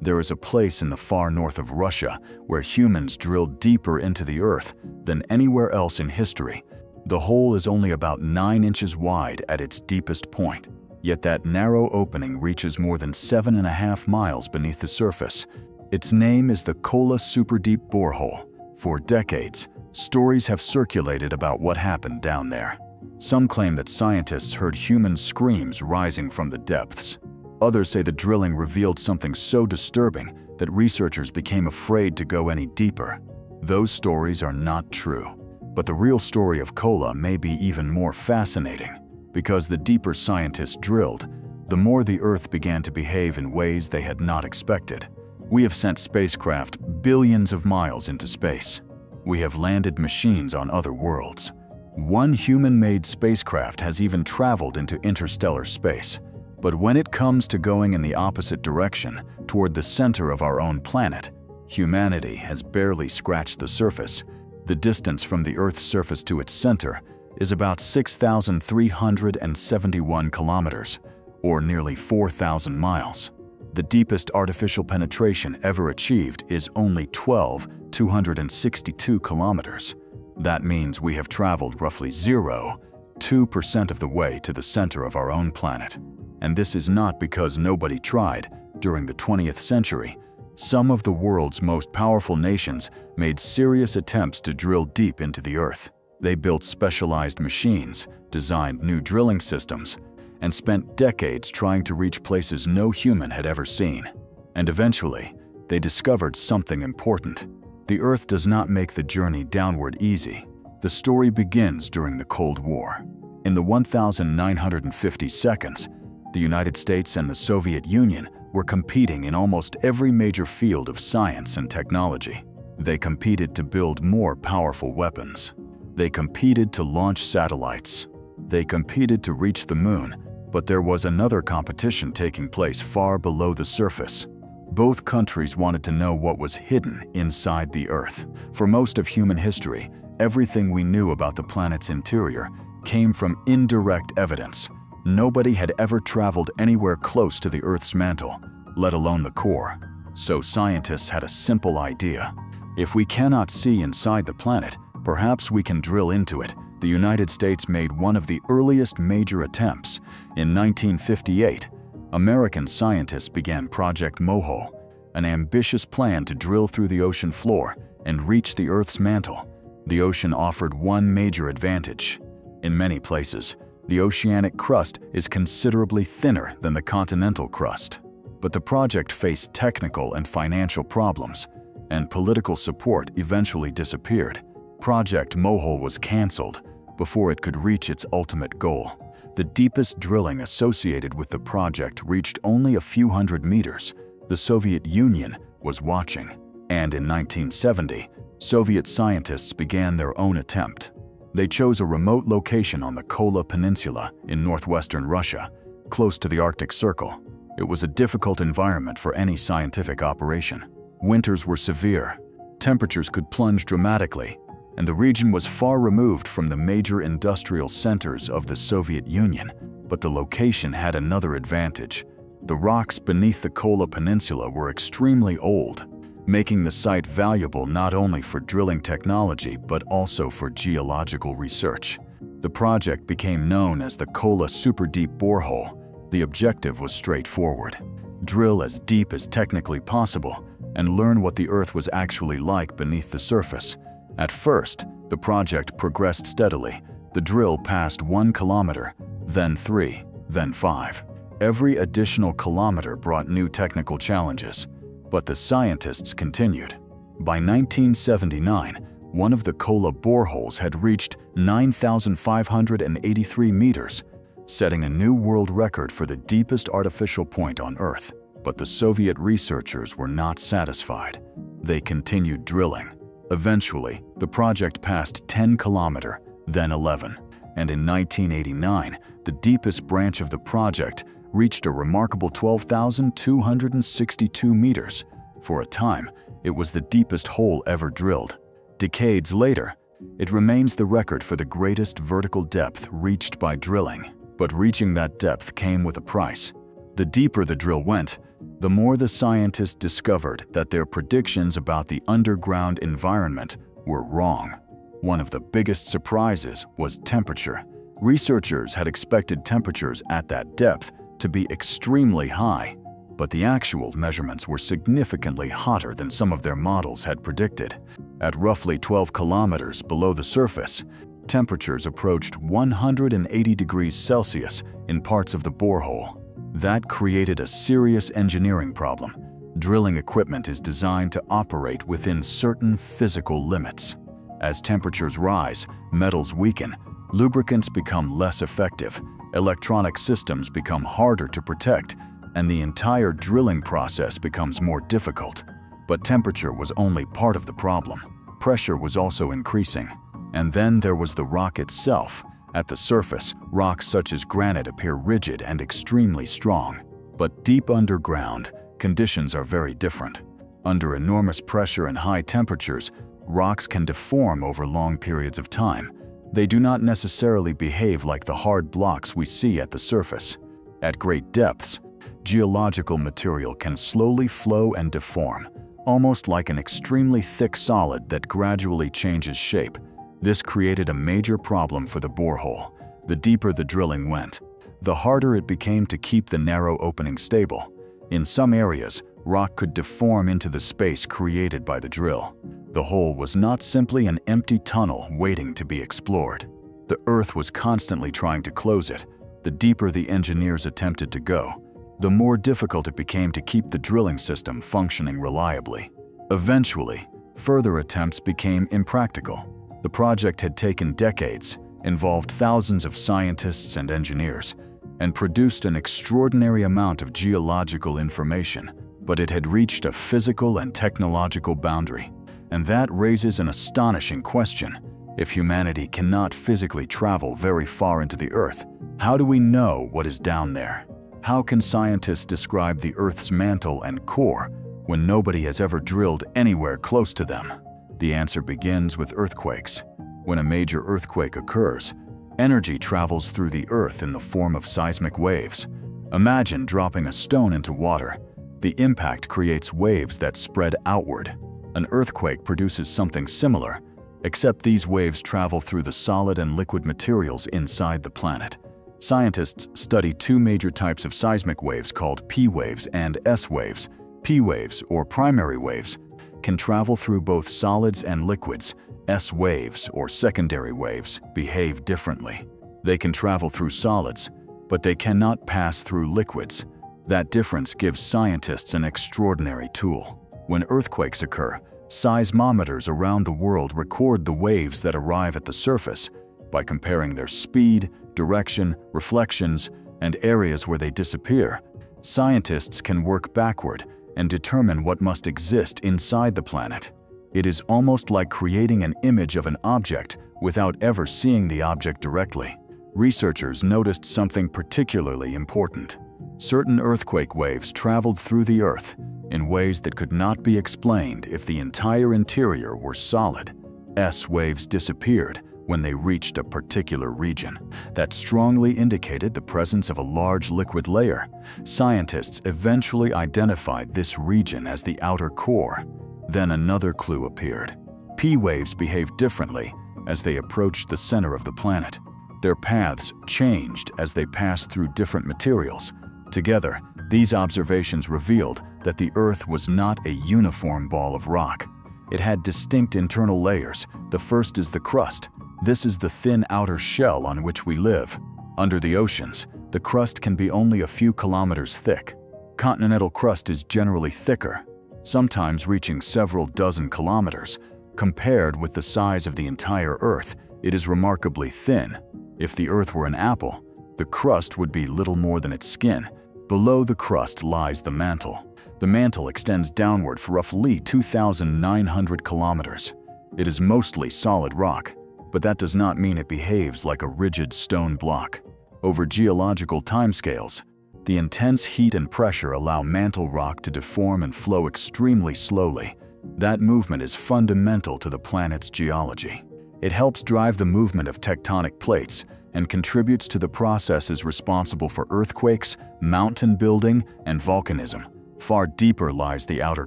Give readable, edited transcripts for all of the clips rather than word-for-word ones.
There is a place in the far north of Russia where humans drilled deeper into the earth than anywhere else in history. The hole is only about 9 inches wide at its deepest point, yet that narrow opening reaches more than 7.5 miles beneath the surface. Its name is the Kola Superdeep Borehole. For decades, stories have circulated about what happened down there. Some claim that scientists heard human screams rising from the depths. Others say the drilling revealed something so disturbing that researchers became afraid to go any deeper. Those stories are not true. But the real story of Kola may be even more fascinating, because the deeper scientists drilled, the more the Earth began to behave in ways they had not expected. We have sent spacecraft billions of miles into space. We have landed machines on other worlds. One human-made spacecraft has even traveled into interstellar space. But when it comes to going in the opposite direction, toward the center of our own planet, humanity has barely scratched the surface. The distance from the Earth's surface to its center is about 6,371 kilometers, or nearly 4,000 miles. The deepest artificial penetration ever achieved is only 12,262 kilometers. That means we have traveled roughly 0.2% of the way to the center of our own planet. And this is not because nobody tried. During the 20th century, some of the world's most powerful nations made serious attempts to drill deep into the Earth. They built specialized machines, designed new drilling systems, and spent decades trying to reach places no human had ever seen. And eventually, they discovered something important. The Earth does not make the journey downward easy. The story begins during the Cold War. In the 1950 seconds, the United States and the Soviet Union were competing in almost every major field of science and technology. They competed to build more powerful weapons. They competed to launch satellites. They competed to reach the moon, but there was another competition taking place far below the surface. Both countries wanted to know what was hidden inside the Earth. For most of human history, everything we knew about the planet's interior came from indirect evidence. Nobody had ever traveled anywhere close to the Earth's mantle, let alone the core. So scientists had a simple idea. If we cannot see inside the planet, perhaps we can drill into it. The United States made one of the earliest major attempts. In 1958, American scientists began Project Mohole, an ambitious plan to drill through the ocean floor and reach the Earth's mantle. The ocean offered one major advantage. In many places, the oceanic crust is considerably thinner than the continental crust. But the project faced technical and financial problems, and political support eventually disappeared. Project Mohole was canceled before it could reach its ultimate goal. The deepest drilling associated with the project reached only a few hundred meters. The Soviet Union was watching, and in 1970, Soviet scientists began their own attempt. They chose a remote location on the Kola Peninsula in northwestern Russia, close to the Arctic Circle. It was a difficult environment for any scientific operation. Winters were severe, temperatures could plunge dramatically, and the region was far removed from the major industrial centers of the Soviet Union. But the location had another advantage. The rocks beneath the Kola Peninsula were extremely old, making the site valuable not only for drilling technology but also for geological research. The project became known as the Kola Superdeep Borehole. The objective was straightforward: drill as deep as technically possible and learn what the Earth was actually like beneath the surface. At first, the project progressed steadily. The drill passed 1 kilometer, then 3, then 5. Every additional kilometer brought new technical challenges, but the scientists continued. By 1979, one of the Kola boreholes had reached 9,583 meters, setting a new world record for the deepest artificial point on Earth. But the Soviet researchers were not satisfied. They continued drilling. Eventually, the project passed 10 kilometers, then 11, and in 1989, the deepest branch of the project reached a remarkable 12,262 meters. For a time, it was the deepest hole ever drilled. Decades later, it remains the record for the greatest vertical depth reached by drilling. But reaching that depth came with a price. The deeper the drill went, the more the scientists discovered that their predictions about the underground environment were wrong. One of the biggest surprises was temperature. Researchers had expected temperatures at that depth to be extremely high, but the actual measurements were significantly hotter than some of their models had predicted. At roughly 12 kilometers below the surface, temperatures approached 180 degrees Celsius in parts of the borehole. That created a serious engineering problem. Drilling equipment is designed to operate within certain physical limits. As temperatures rise, metals weaken, lubricants become less effective, electronic systems become harder to protect, and the entire drilling process becomes more difficult. But temperature was only part of the problem. Pressure was also increasing. And then there was the rock itself. At the surface, rocks such as granite appear rigid and extremely strong. But deep underground, conditions are very different. Under enormous pressure and high temperatures, rocks can deform over long periods of time. They do not necessarily behave like the hard blocks we see at the surface. At great depths, geological material can slowly flow and deform, almost like an extremely thick solid that gradually changes shape. This created a major problem for the borehole. The deeper the drilling went, the harder it became to keep the narrow opening stable. In some areas, rock could deform into the space created by the drill. The hole was not simply an empty tunnel waiting to be explored. The earth was constantly trying to close it. The deeper the engineers attempted to go, the more difficult it became to keep the drilling system functioning reliably. Eventually, further attempts became impractical. The project had taken decades, involved thousands of scientists and engineers, and produced an extraordinary amount of geological information, but it had reached a physical and technological boundary. And that raises an astonishing question. If humanity cannot physically travel very far into the Earth, how do we know what is down there? How can scientists describe the Earth's mantle and core when nobody has ever drilled anywhere close to them? The answer begins with earthquakes. When a major earthquake occurs, energy travels through the Earth in the form of seismic waves. Imagine dropping a stone into water. The impact creates waves that spread outward. An earthquake produces something similar, except these waves travel through the solid and liquid materials inside the planet. Scientists study two major types of seismic waves called P waves and S waves. P waves, or primary waves, can travel through both solids and liquids. S waves, or secondary waves, behave differently. They can travel through solids, but they cannot pass through liquids. That difference gives scientists an extraordinary tool. When earthquakes occur, seismometers around the world record the waves that arrive at the surface. By comparing their speed, direction, reflections, and areas where they disappear, scientists can work backward and determine what must exist inside the planet. It is almost like creating an image of an object without ever seeing the object directly. Researchers noticed something particularly important. Certain earthquake waves traveled through the Earth in ways that could not be explained if the entire interior were solid. S waves disappeared when they reached a particular region. That strongly indicated the presence of a large liquid layer. Scientists eventually identified this region as the outer core. Then another clue appeared. P waves behave differently as they approached the center of the planet. Their paths changed as they passed through different materials. Together, these observations revealed that the Earth was not a uniform ball of rock. It had distinct internal layers. The first is the crust. This is the thin outer shell on which we live. Under the oceans, the crust can be only a few kilometers thick. Continental crust is generally thicker, sometimes reaching several dozen kilometers. Compared with the size of the entire Earth, it is remarkably thin. If the Earth were an apple, the crust would be little more than its skin. Below the crust lies the mantle. The mantle extends downward for roughly 2,900 kilometers. It is mostly solid rock, but that does not mean it behaves like a rigid stone block. Over geological timescales, the intense heat and pressure allow mantle rock to deform and flow extremely slowly. That movement is fundamental to the planet's geology. It helps drive the movement of tectonic plates and contributes to the processes responsible for earthquakes, mountain building, and volcanism. Far deeper lies the outer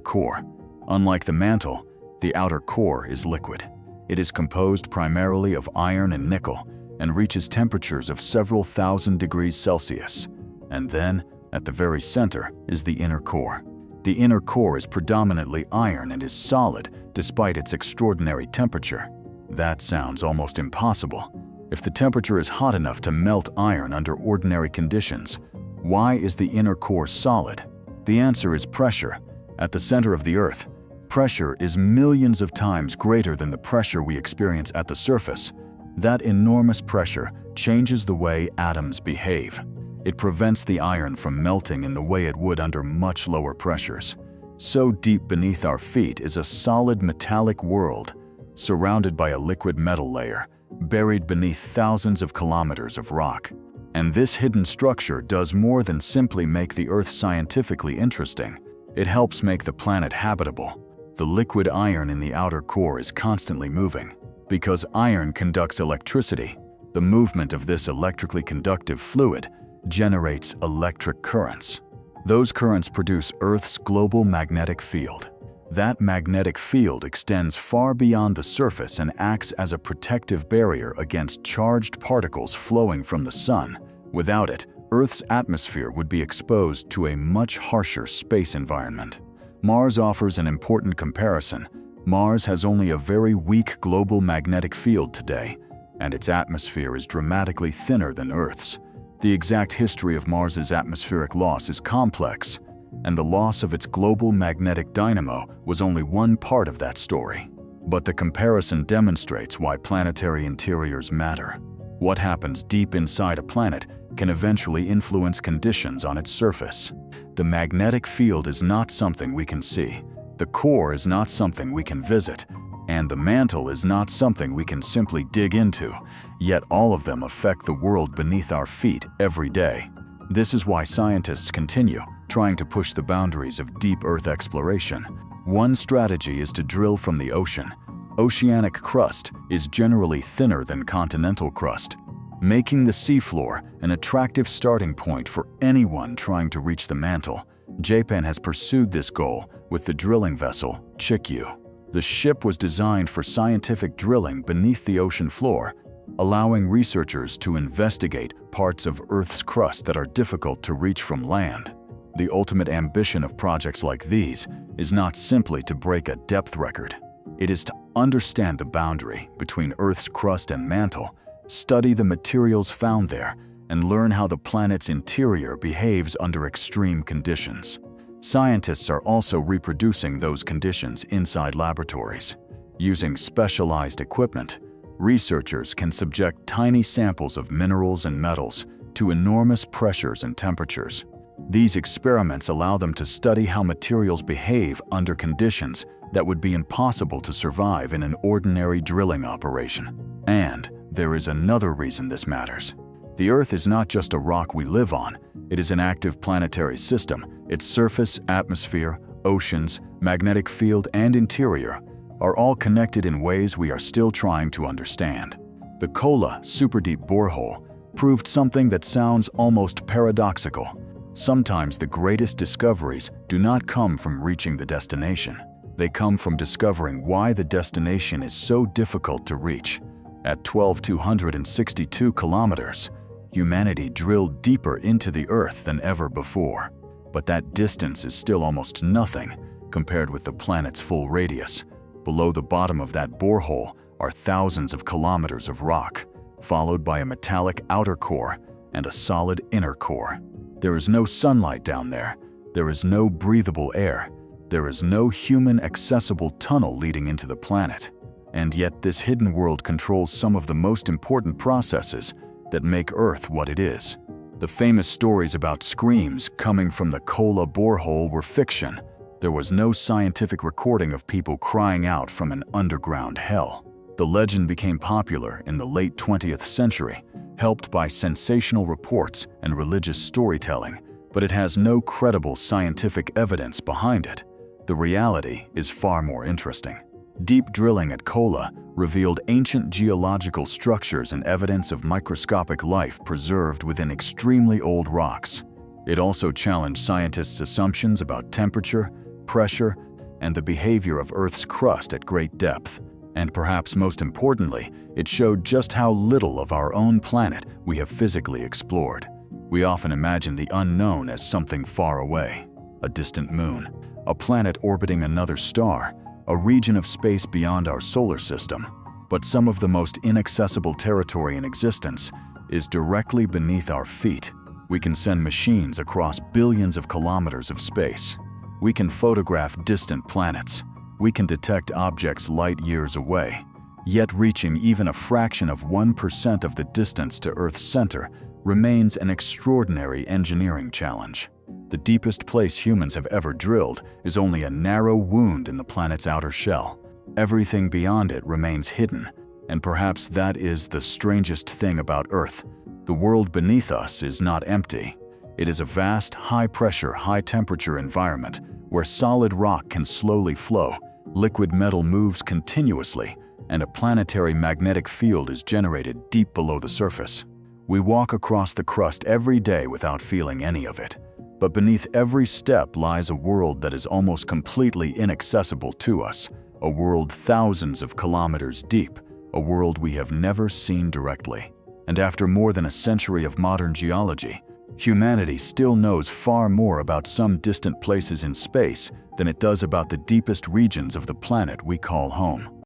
core. Unlike the mantle, the outer core is liquid. It is composed primarily of iron and nickel and reaches temperatures of several thousand degrees Celsius. And then, at the very center, is the inner core. The inner core is predominantly iron and is solid despite its extraordinary temperature. That sounds almost impossible. If the temperature is hot enough to melt iron under ordinary conditions, why is the inner core solid? The answer is pressure. At the center of the Earth, pressure is millions of times greater than the pressure we experience at the surface. That enormous pressure changes the way atoms behave. It prevents the iron from melting in the way it would under much lower pressures. So deep beneath our feet is a solid metallic world, surrounded by a liquid metal layer, buried beneath thousands of kilometers of rock. And this hidden structure does more than simply make the Earth scientifically interesting. It helps make the planet habitable. The liquid iron in the outer core is constantly moving. Because iron conducts electricity, the movement of this electrically conductive fluid generates electric currents. Those currents produce Earth's global magnetic field. That magnetic field extends far beyond the surface and acts as a protective barrier against charged particles flowing from the sun. Without it, Earth's atmosphere would be exposed to a much harsher space environment. Mars offers an important comparison. Mars has only a very weak global magnetic field today, and its atmosphere is dramatically thinner than Earth's. The exact history of Mars's atmospheric loss is complex, and the loss of its global magnetic dynamo was only one part of that story. But the comparison demonstrates why planetary interiors matter. What happens deep inside a planet can eventually influence conditions on its surface. The magnetic field is not something we can see. The core is not something we can visit, and the mantle is not something we can simply dig into, yet all of them affect the world beneath our feet every day. This is why scientists continue trying to push the boundaries of deep Earth exploration. One strategy is to drill from the ocean. Oceanic crust is generally thinner than continental crust, making the seafloor an attractive starting point for anyone trying to reach the mantle. Japan has pursued this goal with the drilling vessel Chikyu. The ship was designed for scientific drilling beneath the ocean floor, allowing researchers to investigate parts of Earth's crust that are difficult to reach from land. The ultimate ambition of projects like these is not simply to break a depth record. It is to understand the boundary between Earth's crust and mantle, study the materials found there, and learn how the planet's interior behaves under extreme conditions. Scientists are also reproducing those conditions inside laboratories. Using specialized equipment, researchers can subject tiny samples of minerals and metals to enormous pressures and temperatures. These experiments allow them to study how materials behave under conditions that would be impossible to survive in an ordinary drilling operation. And there is another reason this matters. The Earth is not just a rock we live on, it is an active planetary system. Its surface, atmosphere, oceans, magnetic field, and interior are all connected in ways we are still trying to understand. The Kola Superdeep Borehole proved something that sounds almost paradoxical. Sometimes the greatest discoveries do not come from reaching the destination. They come from discovering why the destination is so difficult to reach. At 12,262 kilometers, humanity drilled deeper into the Earth than ever before. But that distance is still almost nothing compared with the planet's full radius. Below the bottom of that borehole are thousands of kilometers of rock, followed by a metallic outer core and a solid inner core. There is no sunlight down there. There is no breathable air. There is no human-accessible tunnel leading into the planet. And yet this hidden world controls some of the most important processes that make Earth what it is. The famous stories about screams coming from the Kola borehole were fiction. There was no scientific recording of people crying out from an underground hell. The legend became popular in the late 20th century, helped by sensational reports and religious storytelling, but it has no credible scientific evidence behind it. The reality is far more interesting. Deep drilling at Kola revealed ancient geological structures and evidence of microscopic life preserved within extremely old rocks. It also challenged scientists' assumptions about temperature, pressure, and the behavior of Earth's crust at great depth. And perhaps most importantly, it showed just how little of our own planet we have physically explored. We often imagine the unknown as something far away, a distant moon, a planet orbiting another star, a region of space beyond our solar system. But some of the most inaccessible territory in existence is directly beneath our feet. We can send machines across billions of kilometers of space. We can photograph distant planets. We can detect objects light years away. Yet reaching even a fraction of 1% of the distance to Earth's center remains an extraordinary engineering challenge. The deepest place humans have ever drilled is only a narrow wound in the planet's outer shell. Everything beyond it remains hidden, and perhaps that is the strangest thing about Earth. The world beneath us is not empty. It is a vast, high-pressure, high-temperature environment where solid rock can slowly flow, liquid metal moves continuously, and a planetary magnetic field is generated deep below the surface. We walk across the crust every day without feeling any of it. But beneath every step lies a world that is almost completely inaccessible to us, a world thousands of kilometers deep, a world we have never seen directly. And after more than a century of modern geology, humanity still knows far more about some distant places in space than it does about the deepest regions of the planet we call home.